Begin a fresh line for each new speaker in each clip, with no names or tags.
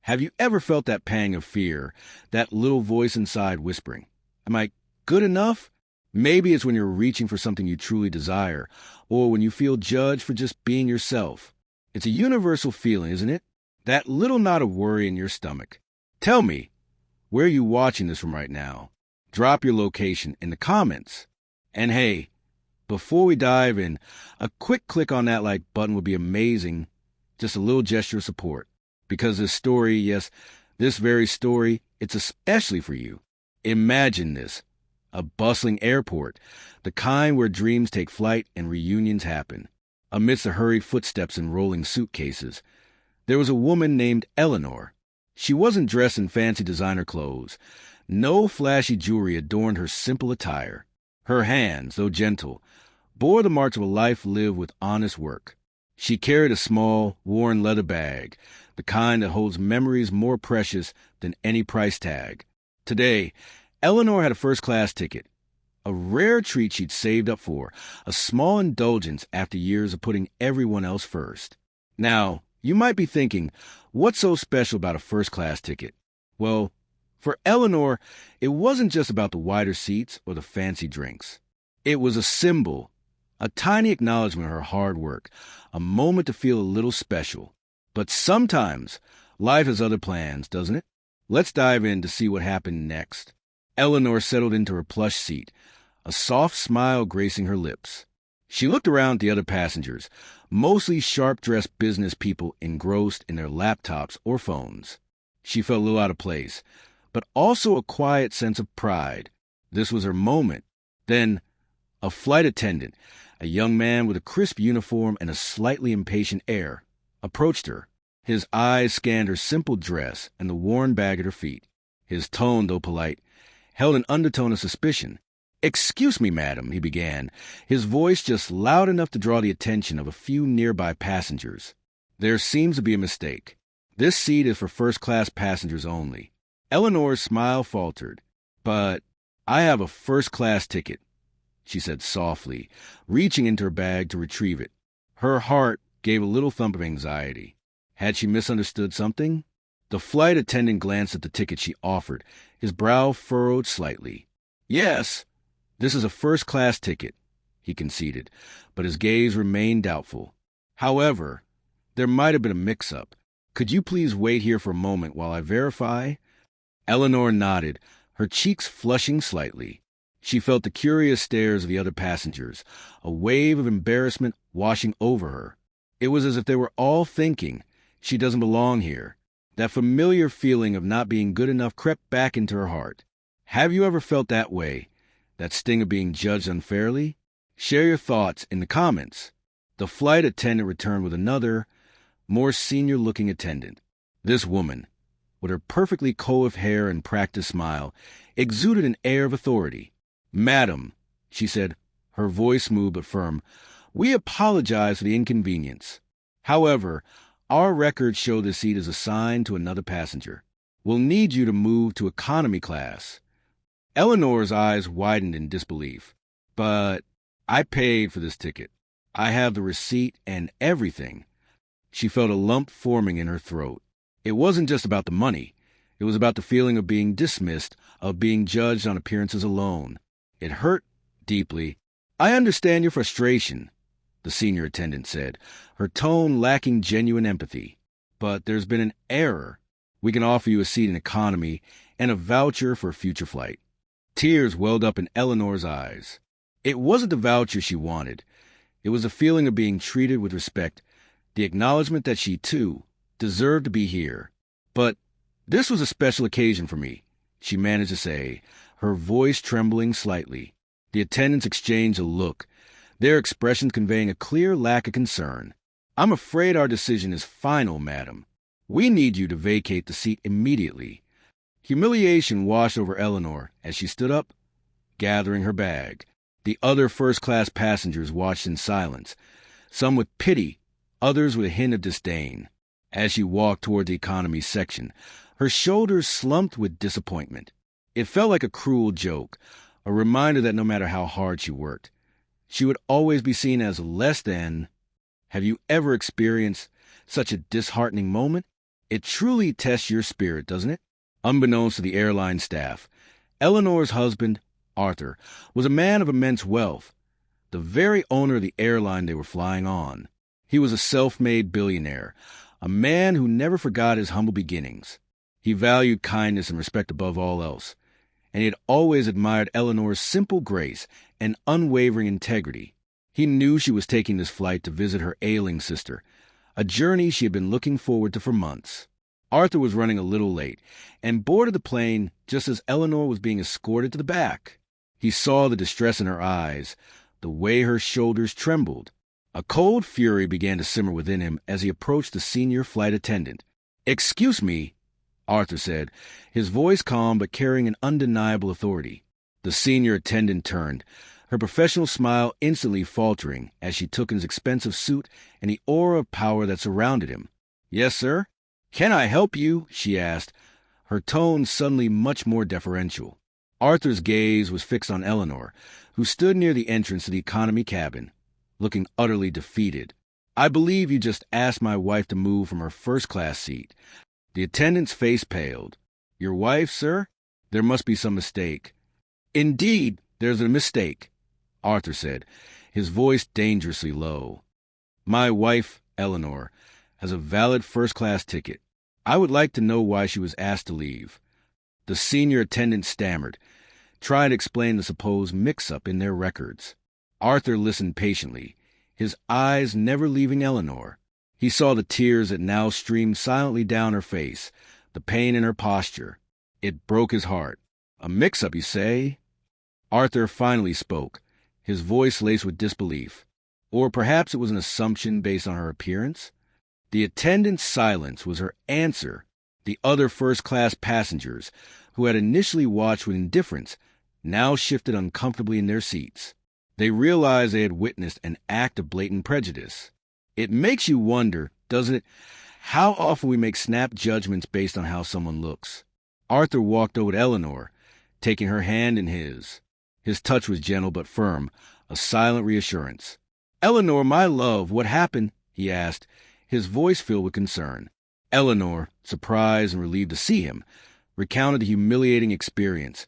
Have you ever felt that pang of fear, that little voice inside whispering, "Am I good enough?" Maybe it's when you're reaching for something you truly desire, or when you feel judged for just being yourself. It's a universal feeling, isn't it? That little knot of worry in your stomach. Tell me, where are you watching this from right now? Drop your location in the comments. And hey, before we dive in, a quick click on that like button would be amazing. Just a little gesture of support. Because this story, yes, this very story, it's especially for you. Imagine this. A bustling airport, the kind where dreams take flight and reunions happen. Amidst the hurried footsteps and rolling suitcases, there was a woman named Eleanor. She wasn't dressed in fancy designer clothes. No flashy jewelry adorned her simple attire. Her hands, though gentle, bore the marks of a life lived with honest work. She carried a small, worn leather bag, the kind that holds memories more precious than any price tag. Today, Eleanor had a first-class ticket, a rare treat she'd saved up for, a small indulgence after years of putting everyone else first. Now, you might be thinking, what's so special about a first-class ticket? Well, for Eleanor, it wasn't just about the wider seats or the fancy drinks. It was a symbol, a tiny acknowledgement of her hard work, a moment to feel a little special. But sometimes, life has other plans, doesn't it? Let's dive in to see what happened next. Eleanor settled into her plush seat, a soft smile gracing her lips. She looked around at the other passengers, mostly sharp-dressed business people engrossed in their laptops or phones. She felt a little out of place, but also a quiet sense of pride. This was her moment. Then, a flight attendant, a young man with a crisp uniform and a slightly impatient air, approached her. His eyes scanned her simple dress and the worn bag at her feet. His tone, though polite, held an undertone of suspicion. "Excuse me, madam," he began, his voice just loud enough to draw the attention of a few nearby passengers. "There seems to be a mistake. This seat is for first-class passengers only." Eleanor's smile faltered. "But I have a first-class ticket," she said softly, reaching into her bag to retrieve it. Her heart gave a little thump of anxiety. Had she misunderstood something? The flight attendant glanced at the ticket she offered, his brow furrowed slightly. "Yes, this is a first-class ticket," he conceded, but his gaze remained doubtful. "However, there might have been a mix-up. Could you please wait here for a moment while I verify?" Eleanor nodded, her cheeks flushing slightly. She felt the curious stares of the other passengers, a wave of embarrassment washing over her. It was as if they were all thinking, "She doesn't belong here." That familiar feeling of not being good enough crept back into her heart. Have you ever felt that way? That sting of being judged unfairly? Share your thoughts in the comments. The flight attendant returned with another, more senior-looking attendant. This woman, with her perfectly coiffed hair and practiced smile, exuded an air of authority. "Madam," she said, her voice smooth but firm, "we apologize for the inconvenience. However, our records show this seat is assigned to another passenger. We'll need you to move to economy class." Eleanor's eyes widened in disbelief. "But I paid for this ticket. I have the receipt and everything." She felt a lump forming in her throat. It wasn't just about the money. It was about the feeling of being dismissed, of being judged on appearances alone. It hurt deeply. "I understand your frustration," the senior attendant said, her tone lacking genuine empathy. "But there's been an error. We can offer you a seat in economy and a voucher for a future flight." Tears welled up in Eleanor's eyes. It wasn't the voucher she wanted. It was a feeling of being treated with respect, the acknowledgement that she, too, deserved to be here. "But this was a special occasion for me," she managed to say, her voice trembling slightly. The attendants exchanged a look, their expressions conveying a clear lack of concern. "I'm afraid our decision is final, madam. We need you to vacate the seat immediately." Humiliation washed over Eleanor as she stood up, gathering her bag. The other first-class passengers watched in silence, some with pity, others with a hint of disdain. As she walked toward the economy section, her shoulders slumped with disappointment. It felt like a cruel joke, a reminder that no matter how hard she worked, she would always be seen as less than. Have you ever experienced such a disheartening moment? It truly tests your spirit, doesn't it? Unbeknownst to the airline staff, Eleanor's husband, Arthur, was a man of immense wealth, the very owner of the airline they were flying on. He was a self-made billionaire, a man who never forgot his humble beginnings. He valued kindness and respect above all else, and he had always admired Eleanor's simple grace and unwavering integrity. He knew she was taking this flight to visit her ailing sister, a journey she had been looking forward to for months. Arthur was running a little late and boarded the plane just as Eleanor was being escorted to the back. He saw the distress in her eyes, the way her shoulders trembled. A cold fury began to simmer within him as he approached the senior flight attendant. "Excuse me," Arthur said, his voice calm but carrying an undeniable authority. The senior attendant turned, her professional smile instantly faltering as she took his expensive suit and the aura of power that surrounded him. "Yes, sir? Can I help you?" she asked, her tone suddenly much more deferential. Arthur's gaze was fixed on Eleanor, who stood near the entrance to the economy cabin, looking utterly defeated. "I believe you just asked my wife to move from her first-class seat." The attendant's face paled. "Your wife, sir? There must be some mistake." "Indeed, there's a mistake," Arthur said, his voice dangerously low. "My wife, Eleanor, has a valid first-class ticket. I would like to know why she was asked to leave." The senior attendant stammered, trying to explain the supposed mix-up in their records. Arthur listened patiently, his eyes never leaving Eleanor. He saw the tears that now streamed silently down her face, the pain in her posture. It broke his heart. "A mix-up, you say?" Arthur finally spoke, his voice laced with disbelief. Or perhaps it was an assumption based on her appearance? The attendant's silence was her answer. The other first-class passengers, who had initially watched with indifference, now shifted uncomfortably in their seats. They realized they had witnessed an act of blatant prejudice. It makes you wonder, doesn't it, how often we make snap judgments based on how someone looks. Arthur walked over to Eleanor, taking her hand in his. His touch was gentle but firm, a silent reassurance. "Eleanor, my love, what happened?" he asked, his voice filled with concern. Eleanor, surprised and relieved to see him, recounted the humiliating experience.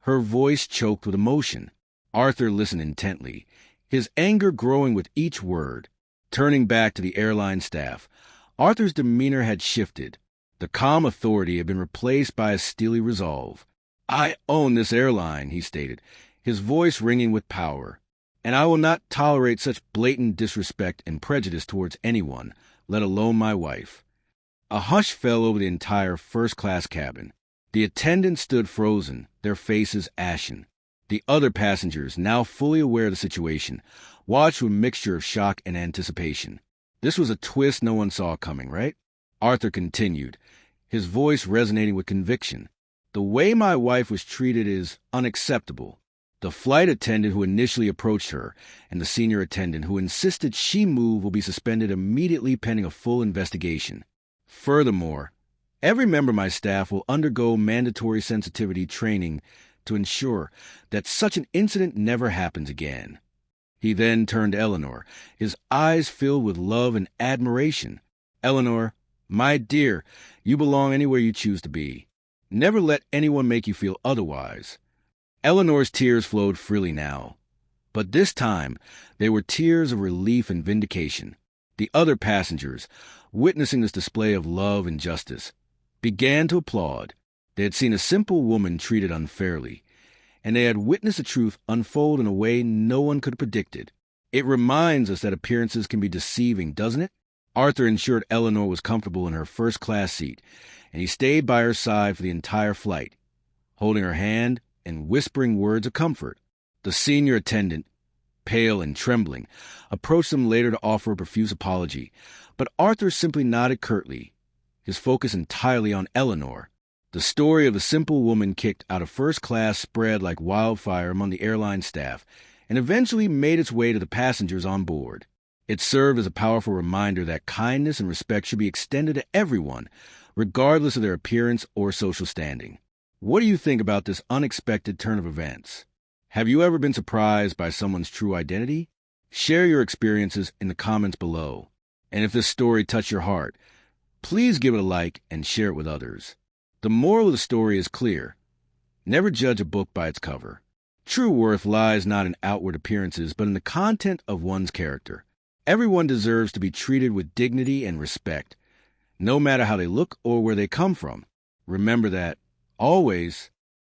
Her voice choked with emotion. Arthur listened intently, his anger growing with each word. Turning back to the airline staff, Arthur's demeanor had shifted. The calm authority had been replaced by a steely resolve. "I own this airline," he stated, his voice ringing with power, "and I will not tolerate such blatant disrespect and prejudice towards anyone, let alone my wife." A hush fell over the entire first-class cabin. The attendants stood frozen, their faces ashen. The other passengers, now fully aware of the situation, watched with a mixture of shock and anticipation. This was a twist no one saw coming, right? Arthur continued, his voice resonating with conviction. "The way my wife was treated is unacceptable. The flight attendant who initially approached her and the senior attendant who insisted she move will be suspended immediately pending a full investigation. Furthermore, every member of my staff will undergo mandatory sensitivity training to ensure that such an incident never happens again." He then turned to Eleanor, his eyes filled with love and admiration. "Eleanor, my dear, you belong anywhere you choose to be. Never let anyone make you feel otherwise." Eleanor's tears flowed freely now, but this time they were tears of relief and vindication. The other passengers, witnessing this display of love and justice, began to applaud. They had seen a simple woman treated unfairly, and they had witnessed the truth unfold in a way no one could have predicted. It reminds us that appearances can be deceiving, doesn't it? Arthur ensured Eleanor was comfortable in her first-class seat, and he stayed by her side for the entire flight, holding her hand and whispering words of comfort. The senior attendant, pale and trembling, approached them later to offer a profuse apology, but Arthur simply nodded curtly, his focus entirely on Eleanor. The story of the simple woman kicked out of first class spread like wildfire among the airline staff and eventually made its way to the passengers on board. It served as a powerful reminder that kindness and respect should be extended to everyone, regardless of their appearance or social standing. What do you think about this unexpected turn of events? Have you ever been surprised by someone's true identity? Share your experiences in the comments below. And if this story touched your heart, please give it a like and share it with others. The moral of the story is clear. Never judge a book by its cover. True worth lies not in outward appearances, but in the content of one's character. Everyone deserves to be treated with dignity and respect, no matter how they look or where they come from. Remember that, always,